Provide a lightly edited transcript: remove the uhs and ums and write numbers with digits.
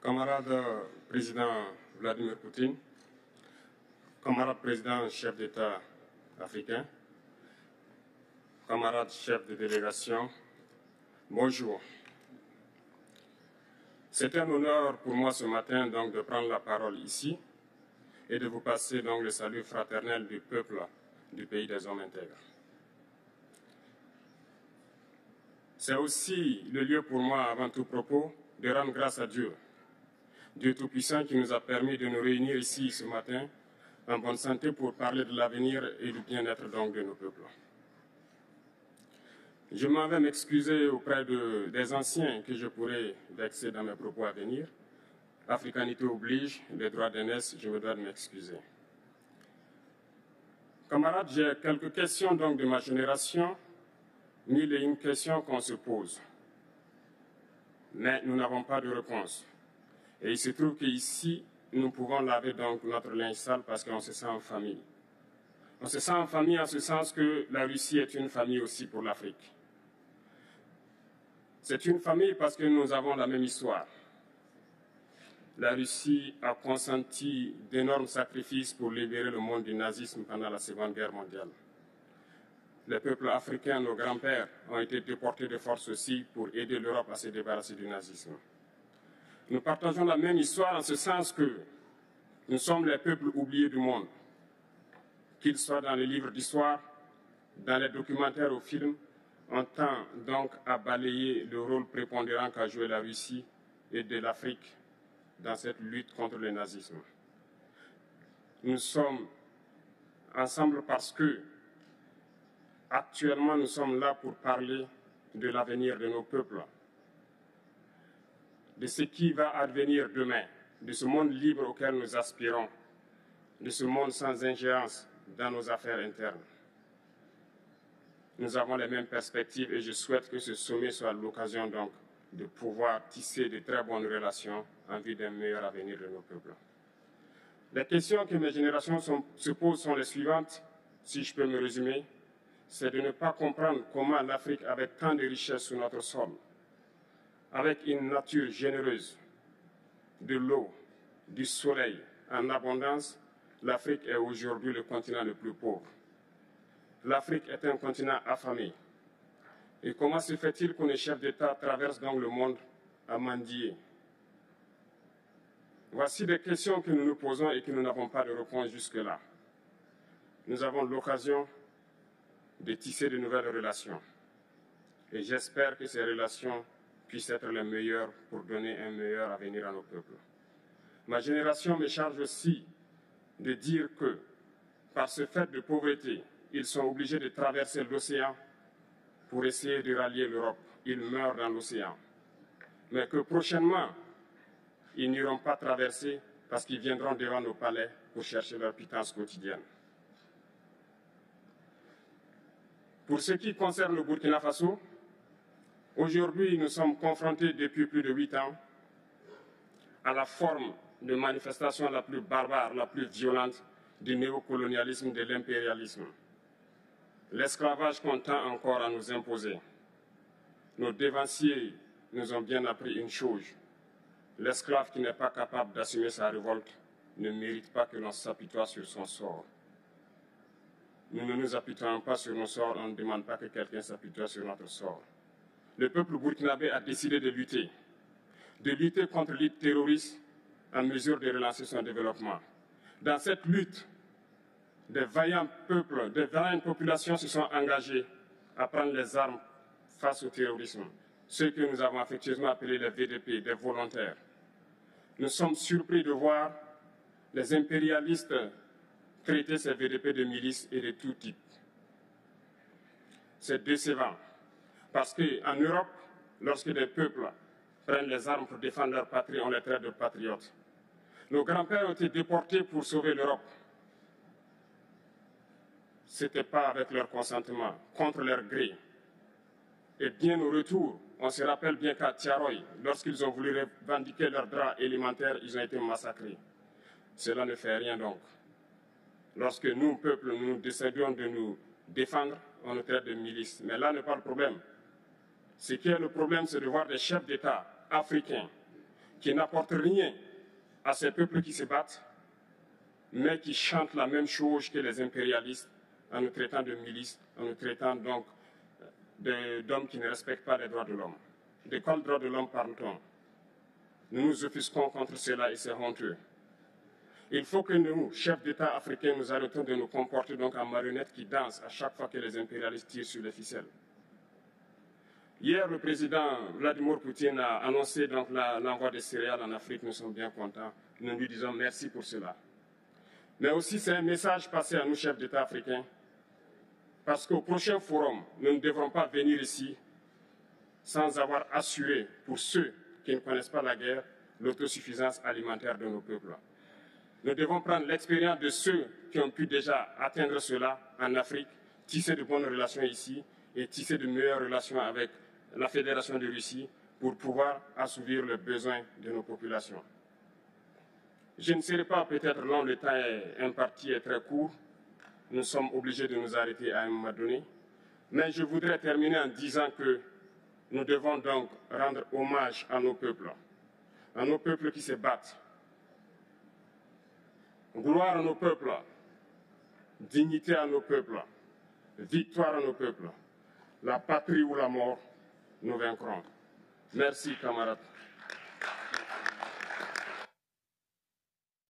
Camarade président Vladimir Poutine, camarade président chef d'État africain, camarade chef de délégation, bonjour. C'est un honneur pour moi ce matin donc de prendre la parole ici et de vous passer donc le salut fraternel du peuple du pays des hommes intègres. C'est aussi le lieu pour moi, avant tout propos, de rendre grâce à Dieu, Dieu Tout-Puissant qui nous a permis de nous réunir ici ce matin en bonne santé pour parler de l'avenir et du bien-être donc de nos peuples. Je m'en vais m'excuser auprès des anciens que je pourrais vexer dans mes propos à venir. Africanité oblige, les droits d'aînesse, je me dois de m'excuser. Camarades, j'ai quelques questions donc de ma génération, mille et une questions qu'on se pose. Mais nous n'avons pas de réponse. Et il se trouve qu'ici, nous pouvons laver donc notre linge sale parce qu'on se sent en famille. On se sent en famille en ce sens que la Russie est une famille aussi pour l'Afrique. C'est une famille parce que nous avons la même histoire. La Russie a consenti d'énormes sacrifices pour libérer le monde du nazisme pendant la Seconde Guerre mondiale. Les peuples africains, nos grands-pères, ont été déportés de force aussi pour aider l'Europe à se débarrasser du nazisme. Nous partageons la même histoire en ce sens que nous sommes les peuples oubliés du monde. Qu'ils soient dans les livres d'histoire, dans les documentaires ou films, on tend donc à balayer le rôle prépondérant qu'a joué la Russie et de l'Afrique dans cette lutte contre le nazisme. Nous sommes ensemble parce que actuellement nous sommes là pour parler de l'avenir de nos peuples, de ce qui va advenir demain, de ce monde libre auquel nous aspirons, de ce monde sans ingérence dans nos affaires internes. Nous avons les mêmes perspectives et je souhaite que ce sommet soit l'occasion donc de pouvoir tisser de très bonnes relations en vue d'un meilleur avenir de nos peuples. Les questions que mes générations se posent sont les suivantes, si je peux me résumer, c'est de ne pas comprendre comment l'Afrique, avec tant de richesses sur notre sol, avec une nature généreuse, de l'eau, du soleil en abondance, l'Afrique est aujourd'hui le continent le plus pauvre. L'Afrique est un continent affamé. Et comment se fait-il que les chefs d'État traversent donc le monde à mendier? Voici des questions que nous nous posons et que nous n'avons pas de réponse jusque-là. Nous avons l'occasion de tisser de nouvelles relations. Et j'espère que ces relations puissent être les meilleures pour donner un meilleur avenir à nos peuples. Ma génération me charge aussi de dire que, par ce fait de pauvreté, ils sont obligés de traverser l'océan pour essayer de rallier l'Europe. Ils meurent dans l'océan. Mais que prochainement, ils n'iront pas traverser parce qu'ils viendront devant nos palais pour chercher leur pitance quotidienne. Pour ce qui concerne le Burkina Faso, aujourd'hui, nous sommes confrontés depuis plus de 8 ans à la forme de manifestation la plus barbare, la plus violente du néocolonialisme, de l'impérialisme. L'esclavage qu'on tend encore à nous imposer. Nos dévanciers nous ont bien appris une chose. L'esclave qui n'est pas capable d'assumer sa révolte ne mérite pas que l'on s'apitoie sur son sort. Nous ne nous apitoyons pas sur nos sorts, on ne demande pas que quelqu'un s'apitoie sur notre sort. Le peuple burkinabé a décidé de lutter contre l'île terroriste en mesure de relancer son développement. Dans cette lutte, des vaillants peuples, des vaillantes populations se sont engagées à prendre les armes face au terrorisme, ceux que nous avons affectueusement appelés les VDP, des volontaires. Nous sommes surpris de voir les impérialistes traiter ces VDP de milices et de tout type. C'est décevant, parce qu'en Europe, lorsque des peuples prennent les armes pour défendre leur patrie, on les traite de patriotes. Nos grands-pères ont été déportés pour sauver l'Europe. Ce n'était pas avec leur consentement, contre leur gré. Et bien au retour, on se rappelle bien qu'à Tiaroy, lorsqu'ils ont voulu revendiquer leurs droits élémentaires, ils ont été massacrés. Cela ne fait rien donc. Lorsque nous, peuple, nous décidons de nous défendre, on nous traite de milices. Mais là n'est pas le problème. Ce qui est le problème, c'est de voir des chefs d'État africains qui n'apportent rien à ces peuples qui se battent, mais qui chantent la même chose que les impérialistes en nous traitant de milices, en nous traitant donc d'hommes qui ne respectent pas les droits de l'homme. De quels droits de l'homme parle-t-on? Nous nous offusquons contre cela et c'est honteux. Il faut que nous, chefs d'État africains, nous arrêtons de nous comporter donc en marionnettes qui dansent à chaque fois que les impérialistes tirent sur les ficelles. Hier, le président Vladimir Poutine a annoncé donc l'envoi des céréales en Afrique. Nous sommes bien contents. Nous lui disons merci pour cela. Mais aussi, c'est un message passé à nous, chefs d'État africains, parce qu'au prochain forum, nous ne devrons pas venir ici sans avoir assuré, pour ceux qui ne connaissent pas la guerre, l'autosuffisance alimentaire de nos peuples. Nous devons prendre l'expérience de ceux qui ont pu déjà atteindre cela en Afrique, tisser de bonnes relations ici et tisser de meilleures relations avec la Fédération de Russie pour pouvoir assouvir les besoins de nos populations. Je ne serai pas peut-être long, le temps imparti est très court. Nous sommes obligés de nous arrêter à un moment donné. Mais je voudrais terminer en disant que nous devons donc rendre hommage à nos peuples qui se battent. Gloire à nos peuples, dignité à nos peuples, victoire à nos peuples. La patrie ou la mort, nous vaincrons. Merci, camarades.